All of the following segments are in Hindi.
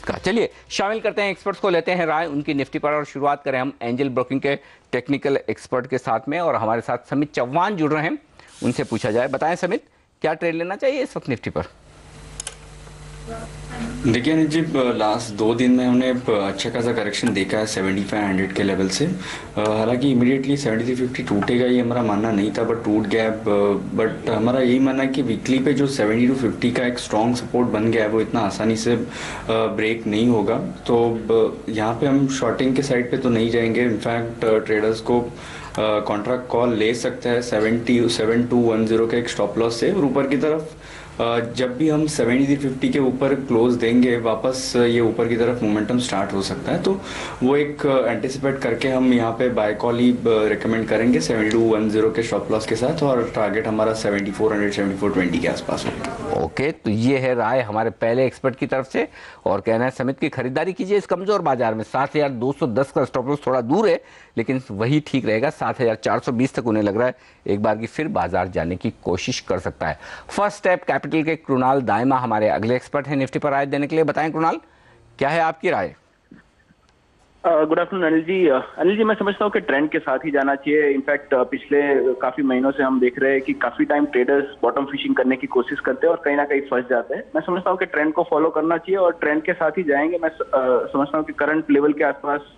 का। चलिए शामिल करते हैं एक्सपर्ट्स को, लेते हैं राय उनकी निफ्टी पर और शुरुआत करें हम एंजल ब्रोकिंग के टेक्निकल एक्सपर्ट के साथ में। और हमारे साथ समित चौहान जुड़ रहे हैं, उनसे पूछा जाए। बताएं समित, क्या ट्रेड लेना चाहिए इस वक्त निफ्टी पर? देखिए अनिल जी, लास्ट 2 दिन में हमने अच्छा खासा करेक्शन देखा है 7500 के लेवल से। हालांकि इमीडिएटली 7350 टूटेगा ये हमारा मानना नहीं था, बट टूट गया। बट हमारा यही मानना है कि वीकली पे जो 7250 का एक स्ट्रॉन्ग सपोर्ट बन गया है वो इतना आसानी से ब्रेक नहीं होगा। तो यहाँ पे हम शॉर्टिंग के साइड पे तो नहीं जाएंगे। इनफैक्ट ट्रेडर्स को कॉन्ट्रैक्ट कॉल ले सकता है 7210 के एक स्टॉप लॉस से, और ऊपर की तरफ जब भी हम 7350 के ऊपर क्लोज देंगे वापस, ये ऊपर की तरफ मोमेंटम स्टार्ट हो सकता है। तो वो एक एंटिसिपेट करके हम यहाँ पे बाय कॉल ही रिकमेंड करेंगे 7210 के स्टॉप लॉस के साथ, और टारगेट हमारा 7400 7420 के आसपास होगा। ओके, तो ये है राय हमारे पहले एक्सपर्ट की तरफ से। और कहना है समित की खरीदारी कीजिए इस कमजोर बाजार में। 7210 का स्टॉप लॉस थोड़ा दूर है, लेकिन वही ठीक रहेगा। 7420 तक उन्हें लग रहा है एक बार की फिर बाजार जाने की कोशिश कर सकता है। फर्स्ट स्टेप कैपिटल के कृणाल दायमा हमारे अगले एक्सपर्ट हैं निफ्टी पर राय देने के लिए। बताएं कृणाल, क्या है आपकी राय? Good afternoon Anil ji. अनिल जी, मैं समझता हूँ कि ट्रेंड के साथ ही जाना चाहिए। इनफैक्ट पिछले काफी महीनों से हम देख रहे हैं कि काफी टाइम ट्रेडर्स बॉटम फिशिंग करने की कोशिश करते हैं और कहीं ना कहीं फंस जाते हैं। मैं समझता हूँ कि ट्रेंड को फॉलो करना चाहिए और ट्रेंड के साथ ही जाएंगे। मैं समझता हूँ कि करंट लेवल के आसपास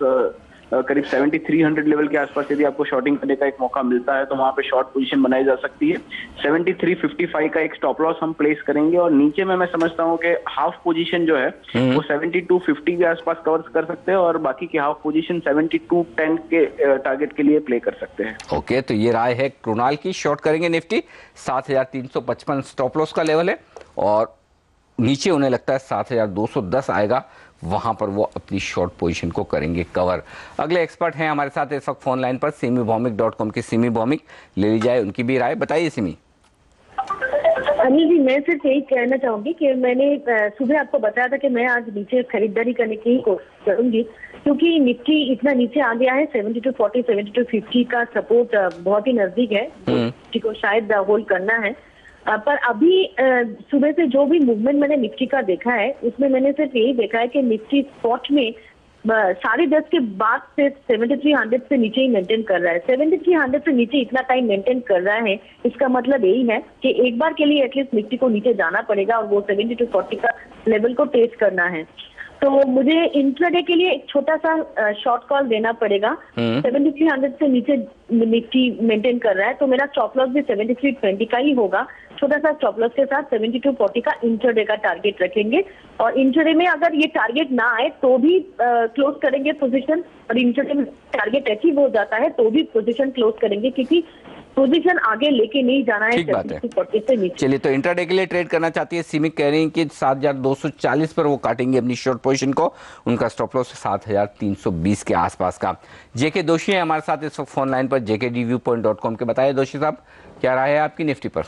करीब 7300 लेवल के आसपास यदि आपको शॉर्टिंग करने का एक मौका मिलता है तो वहां पे शॉर्ट पोजीशन बनाई जा सकती है। 7355 का एक स्टॉप लॉस हम प्लेस करेंगे, और नीचे में मैं समझता हूं कि हाफ पोजीशन जो है वो 7250 के आसपास कवर कर सकते हैं, और बाकी की हाफ पोजीशन 7210 के टारगेट के लिए प्ले कर सकते हैं। ओके, तो ये राय है कृणाल की। शॉर्ट करेंगे निफ्टी, 7355 स्टॉप लॉस का लेवल है, और नीचे उन्हें लगता है 7210 आएगा, वहां पर वो अपनी शॉर्ट पोजीशन को करेंगे कवर। अगले एक्सपर्ट हैं हमारे साथ इस वक्त फोन लाइन पर simivomik.com की सिमी भौमिक, ले ली जाए उनकी भी राय। बताइए सिमी। अनिल जी, मैं सिर्फ यही कहना चाहूंगी कि मैंने सुबह आपको बताया था कि मैं आज नीचे खरीदारी करने की कोशिश करूंगी, क्योंकि निफ्टी इतना नीचे आ गया है। 7240 7250 का सपोर्ट बहुत ही नजदीक है, निफ्टी को शायद होल्ड करना है। पर अभी सुबह से जो भी मूवमेंट मैंने निफ्टी का देखा है उसमें मैंने सिर्फ यही देखा है कि निफ्टी स्पॉट में 10:30 के बाद से 7300 से नीचे ही मेंटेन कर रहा है। 7300 से नीचे इतना टाइम मेंटेन कर रहा है, इसका मतलब यही है कि एक बार के लिए एटलीस्ट निफ्टी को नीचे जाना पड़ेगा और वो 7240 का लेवल को टेस्ट करना है। तो मुझे इंट्राडे के लिए एक छोटा सा शॉर्ट कॉल देना पड़ेगा। 7300 से नीचे निफ्टी मेंटेन कर रहा है, तो मेरा स्टॉप लॉस भी 7320 का ही होगा। छोटा सा स्टॉप लॉस के साथ 7240 का इंट्राडे का टारगेट रखेंगे, और इंट्राडे में अगर ये टारगेट ना आए तो भी क्लोज करेंगे पोजीशन, और इंट्राडे में टारगेट अचीव हो जाता है तो भी पोजीशन क्लोज करेंगे, क्योंकि पोजीशन आगे लेके नहीं जाना है। ठीक बात है। चलिए, तो इंट्राडे के लिए ट्रेड करना चाहती है सिमी, कह रही हैं कि 7240 पर वो काटेंगे अपनी शॉर्ट पोजीशन को। उनका स्टॉप लॉस 7320 के आसपास का। जेके दोषी है हमारे साथ इस वक्त फोन लाइन पर, jkdviewpoint.com के। बताइए दोषी साहब, क्या राय है आपकी निफ्टी पर?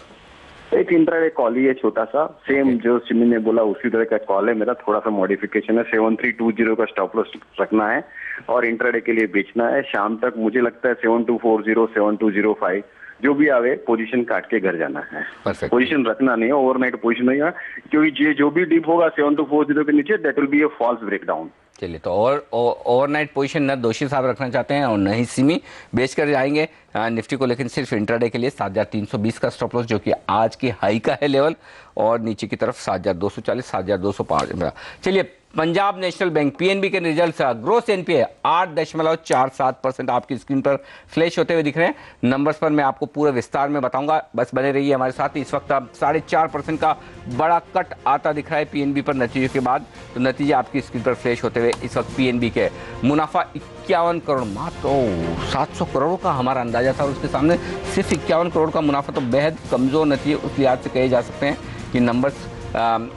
एक इंट्राडे कॉल ही है छोटा सा, सेम जो सिमी ने बोला उसी तरह का कॉल है मेरा। थोड़ा सा मॉडिफिकेशन है, 7320 का स्टॉप लॉस रखना है और इंट्राडे के लिए बेचना है। शाम तक मुझे लगता है 7240 7205 जो भी आवे पोजीशन काट के घर जाना है। पोजीशन रखना नहीं है, ओवरनाइट पोजीशन नहीं है, क्योंकि जो भी डिप होगा 7240 के नीचे that will be a false breakdown. चलिए, तो ओवरनाइट पोजीशन न दोषी साहब रखना चाहते हैं और न ही सिमी, बेचकर जाएंगे निफ्टी को, लेकिन सिर्फ इंट्राडे के लिए 7320 का स्टॉप लॉस, जो कि आज की हाई का है लेवल, और नीचे की तरफ 7240 7205। चलिए, पंजाब नेशनल बैंक पीएनबी के रिजल्ट, ग्रोस एनपीए 8.47% आपकी स्क्रीन पर फ्लैश होते हुए दिख रहे हैं। नंबर्स पर मैं आपको पूरे विस्तार में बताऊंगा, बस बने रहिए हमारे साथ। इस वक्त अब 4.5% का बड़ा कट आता दिख रहा है पीएनबी पर नतीजों के बाद। तो नतीजे आपकी स्क्रीन पर फ्लैश होते हुए इस वक्त पीएनबी के मुनाफा 51 करोड़, मात्र 700 करोड़ का हमारा अंदाजा था, और उसके सामने सिर्फ 51 करोड़ का मुनाफा, तो बेहद कमजोर नतीजे उस लिहाज से कहे जा सकते हैं कि नंबर्स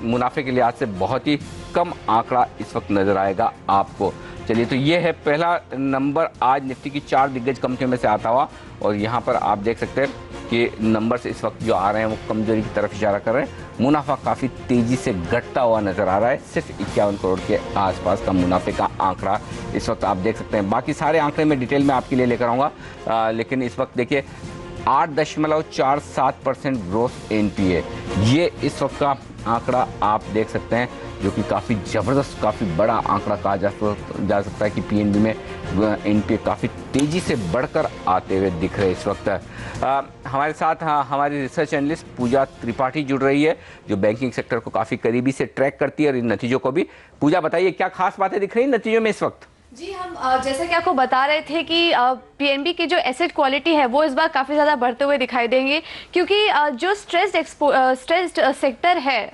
मुनाफे के लिहाज से बहुत ही कम आंकड़ा इस वक्त नजर आएगा आपको। चलिए, तो ये है पहला नंबर आज निफ्टी की 4 दिग्गज कंपनियों में से आता हुआ, और यहाँ पर आप देख सकते हैं कि नंबर्स इस वक्त जो आ रहे हैं वो कमजोरी की तरफ इशारा कर रहे हैं। मुनाफा काफ़ी तेज़ी से घटता हुआ नजर आ रहा है, सिर्फ 51 करोड़ के आसपास का मुनाफे का आंकड़ा इस वक्त आप देख सकते हैं। बाकी सारे आंकड़े मैं डिटेल में आपके लिए लेकर आऊँगा, लेकिन इस वक्त देखिए 8.47% ग्रोस एनपीए, ये इस वक्त का आंकड़ा आप देख सकते हैं, जो कि काफ़ी ज़बरदस्त, काफ़ी बड़ा आंकड़ा कहा जा सकता है कि पीएनबी में एनपीए काफ़ी तेज़ी से बढ़कर आते हुए दिख रहे इस वक्त। हमारे साथ हमारी रिसर्च एनालिस्ट पूजा त्रिपाठी जुड़ रही है, जो बैंकिंग सेक्टर को काफ़ी करीबी से ट्रैक करती है और इन नतीजों को भी। पूजा, बताइए क्या खास बातें दिख रही हैं नतीजों में इस वक्त? जी, हम जैसा कि आपको बता रहे थे कि पीएनबी की जो एसेट क्वालिटी है वो इस बार काफ़ी ज़्यादा बढ़ते हुए दिखाई देंगे, क्योंकि जो स्ट्रेस्ड सेक्टर है,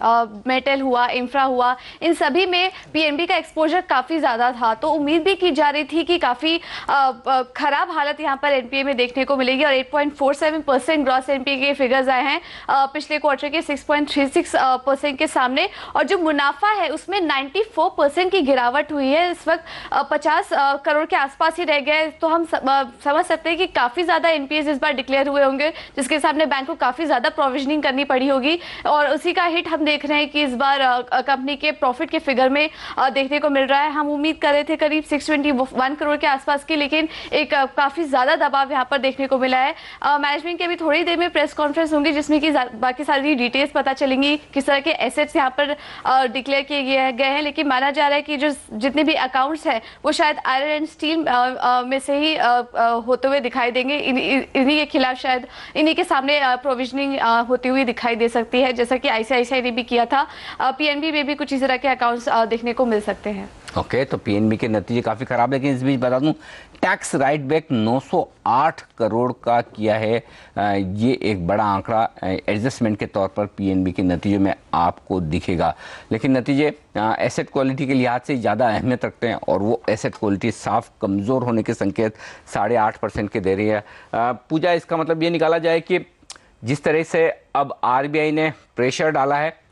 मेटल हुआ, इंफ्रा हुआ, इन सभी में पीएनबी का एक्सपोजर काफ़ी ज़्यादा था। तो उम्मीद भी की जा रही थी कि काफ़ी ख़राब हालत यहाँ पर एनपीए में देखने को मिलेगी और 8.47% ग्रॉस एनपीए के फिगर्स आए हैं पिछले क्वार्टर के 6.36% के सामने, और जो मुनाफा है उसमें 94% की गिरावट हुई है। इस वक्त 50 करोड़ के आसपास ही रह गए। तो हम समझ सकते हैं कि काफ़ी ज़्यादा एनपीएस इस बार डिक्लेयर हुए होंगे, जिसके सामने बैंक को काफ़ी ज़्यादा प्रोविजनिंग करनी पड़ी होगी, और उसी का हिट हम देख रहे हैं कि इस बार कंपनी के प्रॉफिट के फिगर में देखने को मिल रहा है। हम उम्मीद कर रहे थे करीब 621 करोड़ के आसपास की, लेकिन एक काफ़ी ज़्यादा दबाव यहाँ पर देखने को मिला है। मैनेजमेंट की अभी थोड़ी देर में प्रेस कॉन्फ्रेंस होंगी, जिसमें कि बाकी सारी डिटेल्स पता चलेंगी, किस तरह के एसेट्स यहाँ पर डिक्लेयर किए गए हैं। लेकिन माना जा रहा है कि जो जितने भी अकाउंट्स हैं वो शायद आयरन एंड स्टील में से ही होते हुए दिखाई देंगे। इन्हीं के खिलाफ शायद इन्हीं के सामने प्रोविजनिंग होती हुई दिखाई दे सकती है, जैसा कि आईसीआईसीआई ने भी किया था। पीएनबी में भी कुछ इस तरह के अकाउंट्स देखने को मिल सकते हैं। ओके, तो पीएनबी के नतीजे काफ़ी ख़राब, लेकिन इस बीच बता दूं टैक्स राइट बैक 908 करोड़ का किया है। ये एक बड़ा आंकड़ा एडजस्टमेंट के तौर पर पीएनबी के नतीजों में आपको दिखेगा, लेकिन नतीजे एसेट क्वालिटी के लिहाज से ज़्यादा अहमियत रखते हैं और वो एसेट क्वालिटी साफ कमज़ोर होने के संकेत 8.5% के दे रही है। पूजा, इसका मतलब ये निकाला जाए कि जिस तरह से अब आरबीआई ने प्रेशर डाला है,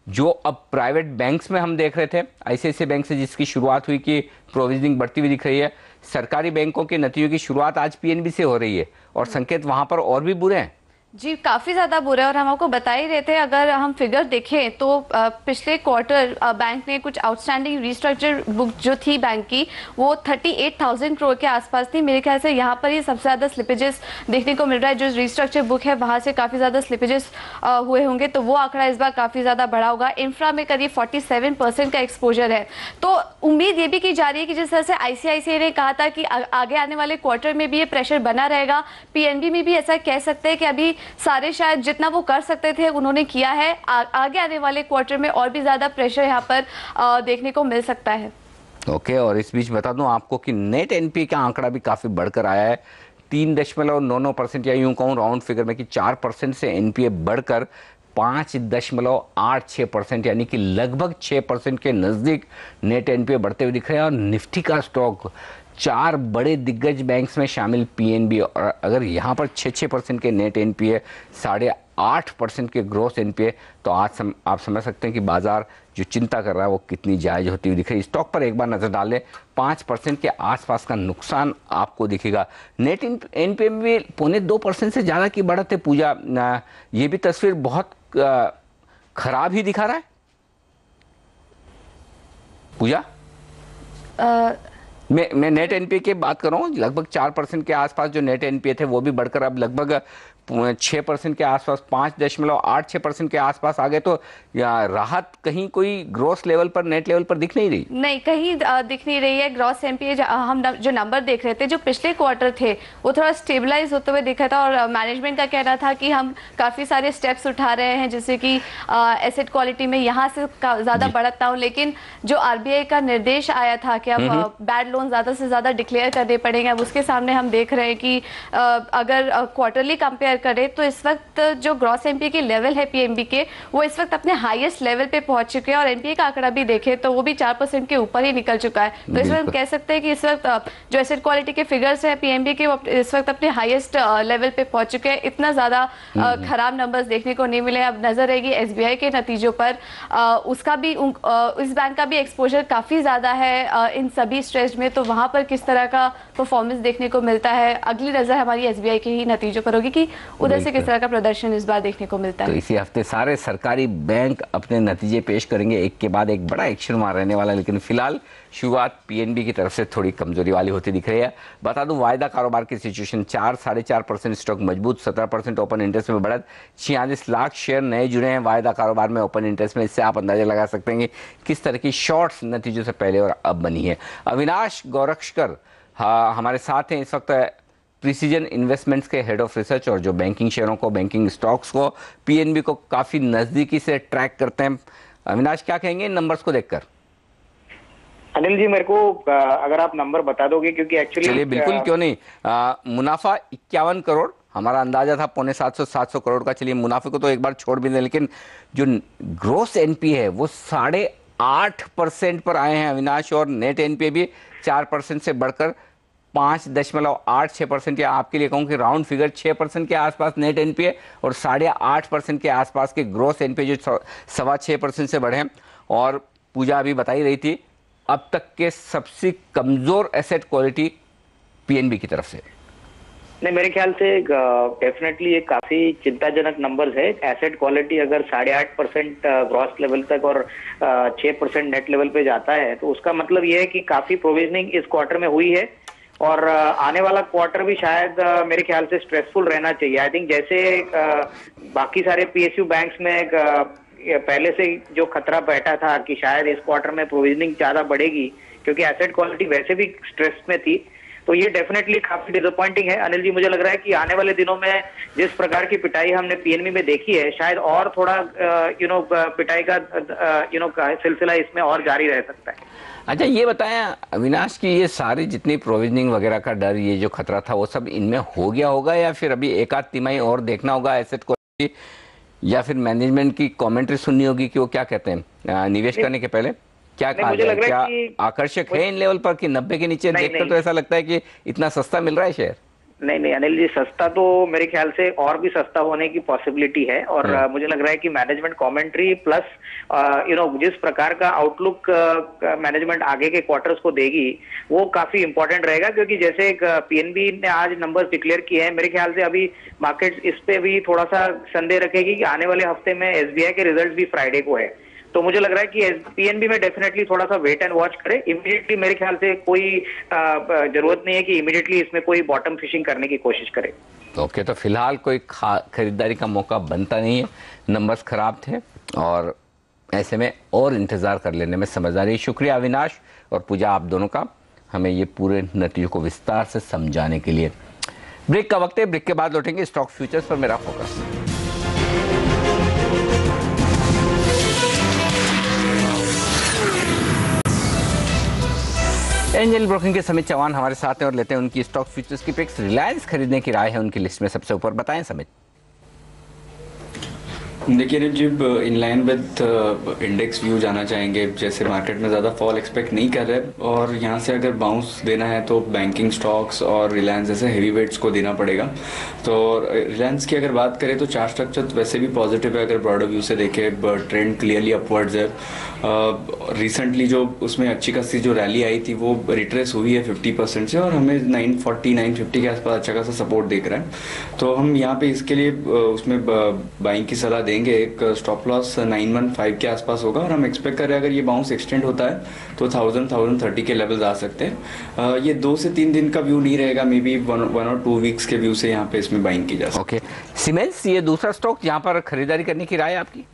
जो अब प्राइवेट बैंक्स में हम देख रहे थे, आईसीआईसीआई बैंक से जिसकी शुरुआत हुई कि प्रोविजनिंग बढ़ती हुई दिख रही है, सरकारी बैंकों के नतीजों की शुरुआत आज पीएनबी से हो रही है और संकेत वहां पर और भी बुरे हैं। जी, काफ़ी ज़्यादा बुरा है, और हम आपको बता ही रहे थे। अगर हम फिगर देखें तो पिछले क्वार्टर बैंक ने कुछ आउटस्टैंडिंग रिस्ट्रक्चर बुक जो थी बैंक की, वो 38,000 करोड़ के आसपास थी। मेरे ख्याल से यहाँ पर ही सबसे ज़्यादा स्लिपेजेस देखने को मिल रहा है। जो रिस्ट्रक्चर बुक है वहाँ से काफ़ी ज़्यादा स्लिपेजेस हुए होंगे, तो वो आंकड़ा इस बार काफ़ी ज़्यादा बढ़ा होगा। इंफ्रा में करीब 47% का एक्सपोजर है। तो उम्मीद ये भी की जा रही है कि जिस तरह से आईसीआईसीआई ने कहा था कि आगे आने वाले क्वार्टर में भी ये प्रेशर बना रहेगा, पीएनबी में भी ऐसा कह सकते हैं कि अभी सारे शायद जितना वो कर सकते थे उन्होंने किया है। आगे आने वाले क्वार्टर में और भी ज़्यादा प्रेशर यहाँ पर देखने को मिल सकता है। ओके, और इस बीच बता दूं आपको कि नेट एनपीए का आंकड़ा भी काफ़ी बढ़कर आया है। 3.99% या यूं कहूँ राउंड फिगर में कि 4% से एनपीए बढ़कर 5.86%, यानी कि लगभग 6% के नज़दीक नेट एनपीए बढ़ते हुए दिख रहे हैं। और निफ्टी का स्टॉक 4 बड़े दिग्गज बैंक्स में शामिल पीएनबी, और अगर यहाँ पर 6% के नेट एनपीए, 8.5% के ग्रोस एनपीए, तो आज आप समझ सकते हैं कि बाजार जो चिंता कर रहा है वो कितनी जायज़ होती हुई दिख रही है। स्टॉक पर एक बार नज़र डाल लें, 5% के आसपास का नुकसान आपको दिखेगा। नेट एनपीए में भी 0.25% से ज़्यादा की बढ़त है। पूजा, ये भी तस्वीर बहुत खराब ही दिखा रहा है। पूजा, मैं नेट एनपीए की बात कर रहा हूँ। लगभग 4% के आसपास जो नेट एनपीए थे वो भी बढ़कर अब लगभग 6% के आसपास, 5.86% के आसपास आ गए। तो राहत कहीं कोई ग्रॉस लेवल पर, नेट लेवल पर दिख नहीं रही? नहीं, कहीं दिख नहीं रही है। ग्रॉस एनपीए हम जो नंबर देख रहे थे, जो पिछले क्वार्टर थे वो थोड़ा स्टेबलाइज होते हुए दिखा था, और मैनेजमेंट का कहना था कि हम काफ़ी सारे स्टेप्स उठा रहे हैं, जैसे कि एसेट क्वालिटी में यहाँ से ज़्यादा बढ़त ना हो। लेकिन जो आरबीआई का निर्देश आया था कि अब बैड लोन ज़्यादा से ज़्यादा डिक्लेयर करने पड़ेंगे, अब उसके सामने हम देख रहे हैं कि अगर क्वार्टरली कंपेयर करें तो इस वक्त जो ग्रॉस एनपीए के लेवल है पीएनबी के, वो इस वक्त अपने हाईएस्ट लेवल पे पहुंच चुके हैं, और एनपीए का आंकड़ा भी देखें तो वो भी 4% के ऊपर ही निकल चुका है। तो इस वक्त हम कह सकते हैं कि इस वक्त जो एसेट क्वालिटी के फिगर्स है पीएनबी के, वो इस वक्त अपने हाईएस्ट लेवल पे पहुंच चुके हैं। इतना ज्यादा खराब नंबर्स देखने को नहीं मिले। अब नजर रहेगी एसबीआई के नतीजों पर। उसका भी इस बैंक का भी एक्सपोजर काफी ज्यादा है इन सभी स्ट्रेस में, तो वहां पर किस तरह का परफॉर्मेंस देखने को मिलता है, अगली नजर हमारी एसबीआई के ही नतीजों पर होगी कि उधर से किस तरह का प्रदर्शन इस बार देखने को मिलता तो है। इसी हफ्ते सारे सरकारी बैंक अपने नतीजे पेश करेंगे, एक के बाद एक बड़ा एक्शन वहां रहने वाला है, लेकिन फिलहाल शुरुआत पीएनबी की तरफ से थोड़ी कमजोरी वाली होती दिख रही है। बता दूं वायदा कारोबार की सिचुएशन 4-4.5% स्टॉक मजबूत, 17% ओपन इंटरेस्ट में बढ़त, 46 लाख शेयर नए जुड़े हैं वायदा कारोबार में ओपन इंटरेस्ट में। इससे आप अंदाजा लगा सकते हैं कि किस तरह की शॉर्ट्स नतीजों से पहले और अब बनी है। अविनाश गौरक्षकर हमारे साथ हैं इस वक्त, प्रिसीजन इन्वेस्टमेंट्स के हेड ऑफ रिसर्च, और जो बैंकिंग शेयरों को, बैंकिंग स्टॉक्स को, पीएनबी को काफी नजदीकी से ट्रैक करते हैं। अविनाश, क्या कहेंगे इन नंबर्स को देखकर? अनिल जी, मेरे को अगर आप नंबर बता दोगे, क्योंकि एक्चुअली चलिए बिल्कुल, क्यों नहीं। मुनाफा 51 करोड़, हमारा अंदाजा था 750 करोड़ का। चलिए मुनाफे को तो एक बार छोड़ भी दें, लेकिन जो ग्रोस एनपी है वो 8.5% पर आए हैं अविनाश, और नेट एनपी भी 4% से बढ़कर 5.86%, या आपके लिए कहूँ कि राउंड फिगर 6% के आसपास नेट एनपीए और 8.5% के आसपास के ग्रोस एनपीए जो 6.25% से बढ़े। और पूजा अभी बता ही रही थी, अब तक के सबसे कमजोर एसेट क्वालिटी पीएनबी की तरफ से। नहीं, मेरे ख्याल से डेफिनेटली ये काफी चिंताजनक नंबर्स है। एसेट क्वालिटी अगर 8.5% ग्रॉस लेवल तक और 6% नेट लेवल पे जाता है, तो उसका मतलब ये है कि काफी प्रोविजनिंग इस क्वार्टर में हुई है, और आने वाला क्वार्टर भी शायद मेरे ख्याल से स्ट्रेसफुल रहना चाहिए। आई थिंक जैसे बाकी सारे पीएसयू बैंक्स में पहले से जो खतरा बैठा था कि शायद इस क्वार्टर में प्रोविजनिंग ज्यादा बढ़ेगी, क्योंकि एसेट क्वालिटी वैसे भी स्ट्रेस में थी, तो ये डेफिनेटली काफी डिसअपॉइंटिंग है। अनिल जी, मुझे लग रहा है कि आने वाले दिनों में जिस प्रकार की पिटाई हमने पीएनबी में देखी है, शायद और थोड़ा पिटाई का सिलसिला इसमें और जारी रह सकता है। अच्छा, ये बताएं अविनाश की ये सारी जितनी प्रोविजनिंग वगैरह का डर, ये जो खतरा था, वो सब इनमें हो गया होगा, या फिर अभी एक आध तिमाही और देखना होगा एसेट क्वालिटी, या फिर मैनेजमेंट की कमेंट्री सुननी होगी कि वो क्या कहते हैं निवेश करने के पहले? क्या कहा जाए, क्या आकर्षक है इन लेवल पर कि 90 के नीचे देखकर तो ऐसा लगता है कि इतना सस्ता मिल रहा है शेयर? नहीं अनिल जी, सस्ता तो मेरे ख्याल से और भी सस्ता होने की पॉसिबिलिटी है, और मुझे लग रहा है कि मैनेजमेंट कमेंट्री प्लस जिस प्रकार का आउटलुक मैनेजमेंट आगे के क्वार्टर्स को देगी, वो काफी इंपॉर्टेंट रहेगा। क्योंकि जैसे पीएनबी ने आज नंबर्स डिक्लेयर किए हैं, मेरे ख्याल से अभी मार्केट इस पे भी थोड़ा सा संदेह रखेगी कि आने वाले हफ्ते में एसबीआई के रिजल्ट भी फ्राइडे को है। तो मुझे लग रहा है कि पीएनबी में डेफिनेटली थोड़ा सा वेट एंड वॉच करे। इमीडिएटली मेरे ख्याल से कोई जरूरत नहीं है कि इमीडिएटली इसमें कोई बॉटम फिशिंग करने की कोशिश करे। ओके, तो फिलहाल कोई खरीदारी का मौका बनता नहीं है, नंबर्स खराब थे, और ऐसे में और इंतजार कर लेने में समझदारी। शुक्रिया अविनाश और पूजा, आप दोनों का, हमें ये पूरे नतीजों को विस्तार से समझाने के लिए। ब्रेक का वक्त है, ब्रेक के बाद लौटेंगे स्टॉक फ्यूचर्स पर मेरा फोकस। एंजल ब्रोकिंग के समित चौहान हमारे साथ हैं और लेते हैं उनकी स्टॉक फ्यूचर्स की पिक्स। रिलायंस खरीदने की राय है उनकी लिस्ट में सबसे ऊपर, बताएं समित। देखिए जब in line with index view जाना चाहेंगे, जैसे मार्केट में ज़्यादा फॉल एक्सपेक्ट नहीं कर रहे, और यहाँ से अगर बाउंस देना है तो बैंकिंग स्टॉक्स और रिलायंस जैसे हेवी वेट्स को देना पड़ेगा। तो रिलायंस की अगर बात करें तो चार्ट स्ट्रक्चर वैसे भी पॉजिटिव है, अगर ब्रॉडर व्यू से देखें ट्रेंड क्लियरली अपवर्ड्स है। रिसेंटली जो उसमें अच्छी खासी जो रैली आई थी वो रिट्रेस हुई है 50% से, और हमें 940 950 के आसपास अच्छा खासा सपोर्ट देख रहा है। तो हम यहाँ पे इसके लिए उसमें बाइंग की सलाह देंगे। एक स्टॉप लॉस 915 के आसपास होगा, और हम एक्सपेक्ट कर रहे हैं अगर ये बाउंस एक्सटेंड होता है तो 1030 के लेवल्स आ सकते हैं। ये 2 से 3 दिन का व्यू नहीं रहेगा, मे बी 1 और 2 वीक्स के व्यू से यहाँ पे इसमें बाइंग की जा सकती है। ओके, सीमेंस ये दूसरा स्टॉक जहाँ पर खरीदारी करने की राय आपकी?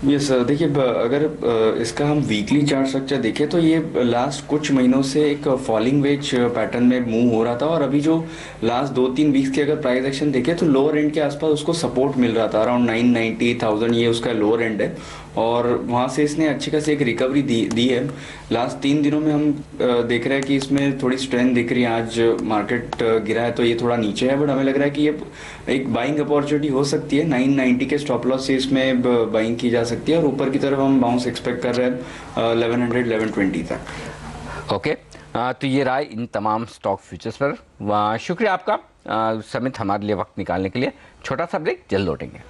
यस, देखिए अगर इसका हम वीकली चार्ट स्ट्रक्चर देखें तो ये लास्ट कुछ महीनों से एक फॉलिंग वेज पैटर्न में मूव हो रहा था, और अभी जो लास्ट 2-3 वीक्स के अगर प्राइस एक्शन देखें तो लोअर एंड के आसपास उसको सपोर्ट मिल रहा था, अराउंड 990,000 ये उसका लोअर एंड है, और वहाँ से इसने अच्छी खासी एक रिकवरी दी है। लास्ट 3 दिनों में हम देख रहे हैं कि इसमें थोड़ी स्ट्रेंथ दिख रही है। आज मार्केट गिरा है तो ये थोड़ा नीचे है, बट हमें लग रहा है कि ये एक बाइंग अपॉर्चुनिटी हो सकती है। 990 के स्टॉप लॉस से इसमें बाइंग की जा सकती है, और ऊपर की तरफ हम बाउंस एक्सपेक्ट कर रहे हैं 1100 1120 तक। ओके, तो ये राय इन तमाम स्टॉक फ्यूचर्स पर। शुक्रिया आपका समित, हमारे लिए वक्त निकालने के लिए। छोटा सा ब्रेक, जल्द लौटेंगे।